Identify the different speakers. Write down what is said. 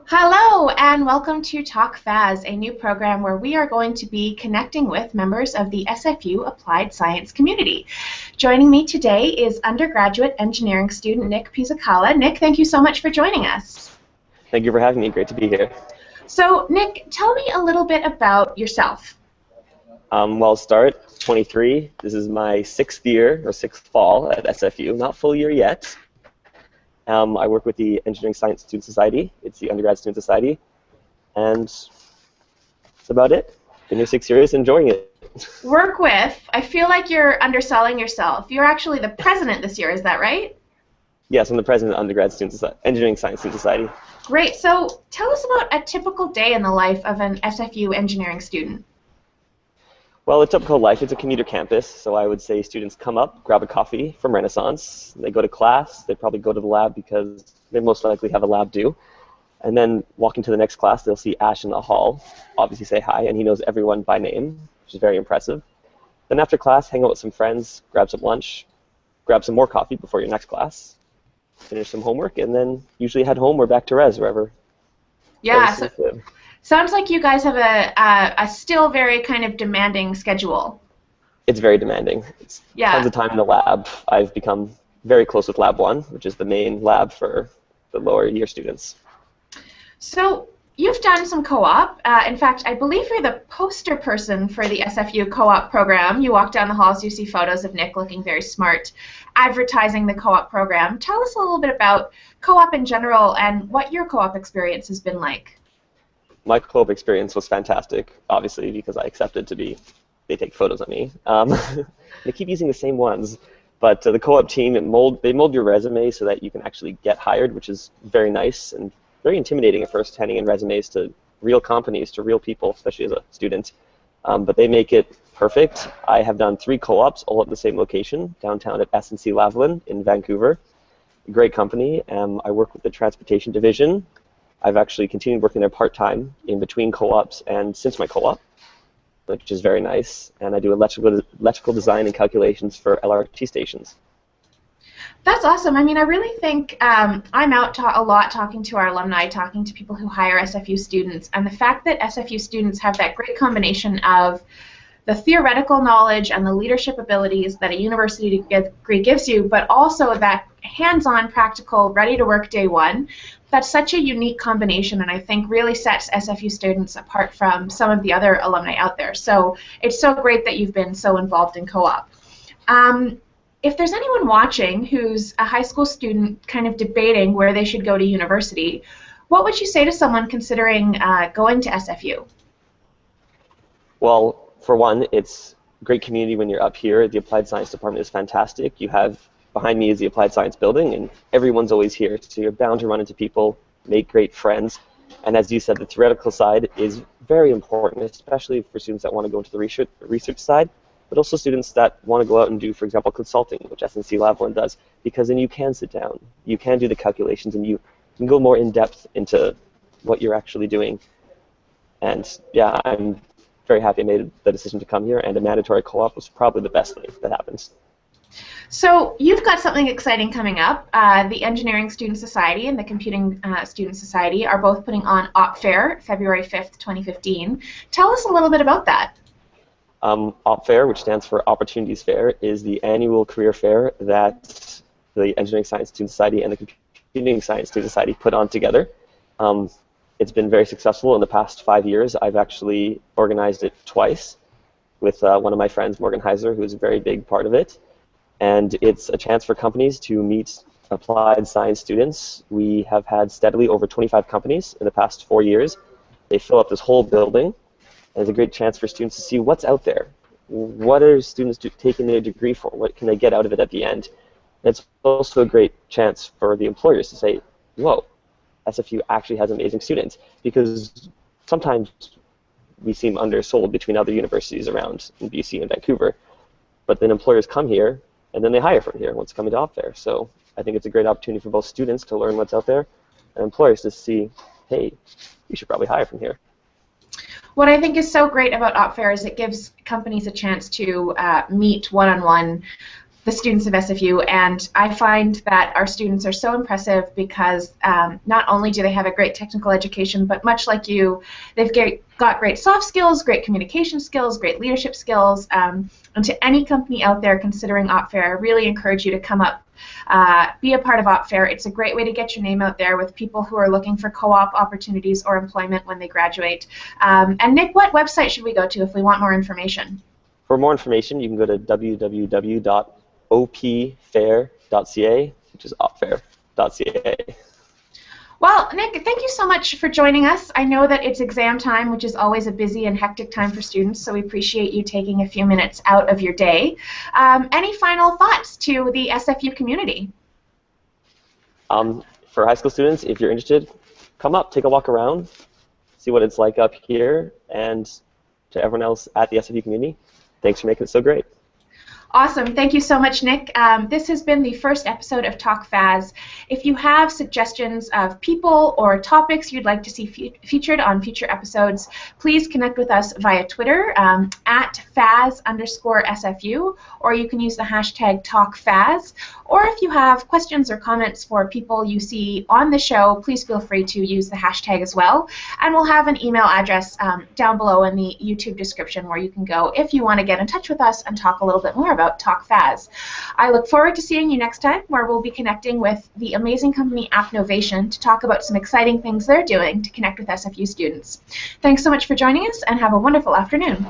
Speaker 1: Hello and welcome to Talk FAS, a new program where we are going to be connecting with members of the SFU Applied Science community. Joining me today is undergraduate engineering student Nick Pizzacalla. Nick, thank you so much for joining us.
Speaker 2: Thank you for having me. Great to be here.
Speaker 1: So, Nick, tell me a little bit about yourself.
Speaker 2: Well, I'll start. 23. This is my sixth year, or sixth fall at SFU. Not full year yet. I work with the Engineering Science Student Society. It's the undergrad student society. And that's about it. Been here 6 years, enjoying it.
Speaker 1: Work with. I feel like you're underselling yourself. You're actually the president this year, is that right?
Speaker 2: Yes, I'm the president of Undergrad Student Society, Engineering Science Student Society.
Speaker 1: Great. So tell us about a typical day in the life of an SFU engineering student.
Speaker 2: Well, a typical life, it's a commuter campus, so I would say students come up, grab a coffee from Renaissance, they go to class, they probably go to the lab because they most likely have a lab due, and then walking to the next class, they'll see Ash in the hall, obviously say hi, and he knows everyone by name, which is very impressive. Then after class, hang out with some friends, grab some lunch, grab some more coffee before your next class, finish some homework, and then usually head home or back to res, wherever.
Speaker 1: Yeah. Sounds like you guys have a still very kind of demanding schedule.
Speaker 2: It's very demanding. It's tons of time in the lab. I've become very close with Lab 1, which is the main lab for the lower year students.
Speaker 1: So you've done some co-op. In fact, I believe you're the poster person for the SFU co-op program. You walk down the halls, you see photos of Nick looking very smart, advertising the co-op program. Tell us a little bit about co-op in general and what your co-op experience has been like.
Speaker 2: My co-op experience was fantastic, obviously, because I accepted to be, they take photos of me. They keep using the same ones, but the co-op team, they mold your resume so that you can actually get hired, which is very nice and very intimidating at first, handing in resumes to real companies, to real people, especially as a student. But they make it perfect. I have done 3 co-ops, all at the same location, downtown at S&C Lavalin in Vancouver. A great company. I work with the transportation division. I've actually continued working there part-time in between co-ops and since my co-op, which is very nice. And I do electrical design and calculations for LRT stations.
Speaker 1: That's awesome. I mean, I really think I'm out a lot talking to our alumni, talking to people who hire SFU students, and the fact that SFU students have that great combination of the theoretical knowledge and the leadership abilities that a university degree gives you, but also that hands-on, practical, ready-to-work day one. That's such a unique combination, and I think really sets SFU students apart from some of the other alumni out there. So it's so great that you've been so involved in co-op. If there's anyone watching who's a high school student kind of debating where they should go to university, what would you say to someone considering going to SFU?
Speaker 2: Well, for one, it's a great community when you're up here. The Applied Science Department is fantastic. You have, behind me is the Applied Science building, and everyone's always here, so you're bound to run into people, make great friends. And as you said, the theoretical side is very important, especially for students that want to go into the research side, but also students that want to go out and do, for example, consulting, which S&C Lavalin does, because then you can sit down, you can do the calculations, and you can go more in depth into what you're actually doing. And yeah, I'm very happy I made the decision to come here, and a mandatory co-op was probably the best thing that happens.
Speaker 1: So you've got something exciting coming up. The Engineering Student Society and the Computing Student Society are both putting on OP Fair, February 5th, 2015. Tell us a little bit about that.
Speaker 2: OP Fair, which stands for Opportunities Fair, is the annual career fair that the Engineering Science Student Society and the Computing Science Student Society put on together. It's been very successful in the past 5 years. I've actually organized it twice with one of my friends, Morgan Heiser, who's a very big part of it. And it's a chance for companies to meet applied science students. We have had steadily over 25 companies in the past 4 years. They fill up this whole building, and it's a great chance for students to see what's out there. What are students taking their degree for? What can they get out of it at the end? And it's also a great chance for the employers to say, whoa, SFU actually has amazing students, because sometimes we seem undersold between other universities around in BC and Vancouver, but then employers come here and then they hire from here once coming to OP Fair. So I think it's a great opportunity for both students to learn what's out there and employers to see, hey, you should probably hire from here.
Speaker 1: What I think is so great about OP Fair is it gives companies a chance to meet one-on-one the students of SFU, and I find that our students are so impressive because not only do they have a great technical education, but much like you, they've got great soft skills, great communication skills, great leadership skills, and to any company out there considering OpFair, I really encourage you to come up, be a part of OpFair. It's a great way to get your name out there with people who are looking for co-op opportunities or employment when they graduate. And Nick, what website should we go to if we want more information?
Speaker 2: For more information, you can go to www.opfair.ca, which is opfair.ca.
Speaker 1: Well, Nick, thank you so much for joining us. I know that it's exam time, which is always a busy and hectic time for students, so we appreciate you taking a few minutes out of your day. Any final thoughts to the SFU community?
Speaker 2: For high school students, if you're interested, come up, take a walk around, see what it's like up here, and to everyone else at the SFU community, thanks for making it so great.
Speaker 1: Awesome. Thank you so much, Nick. This has been the first episode of Talk FAS. If you have suggestions of people or topics you'd like to see featured on future episodes, please connect with us via Twitter at @FAS_SFU, or you can use the hashtag TalkFAS. Or if you have questions or comments for people you see on the show, please feel free to use the hashtag as well. And we'll have an email address down below in the YouTube description where you can go if you want to get in touch with us and talk a little bit more about Talk FAS. I look forward to seeing you next time, where we'll be connecting with the amazing company Appnovation to talk about some exciting things they're doing to connect with SFU students. Thanks so much for joining us, and have a wonderful afternoon.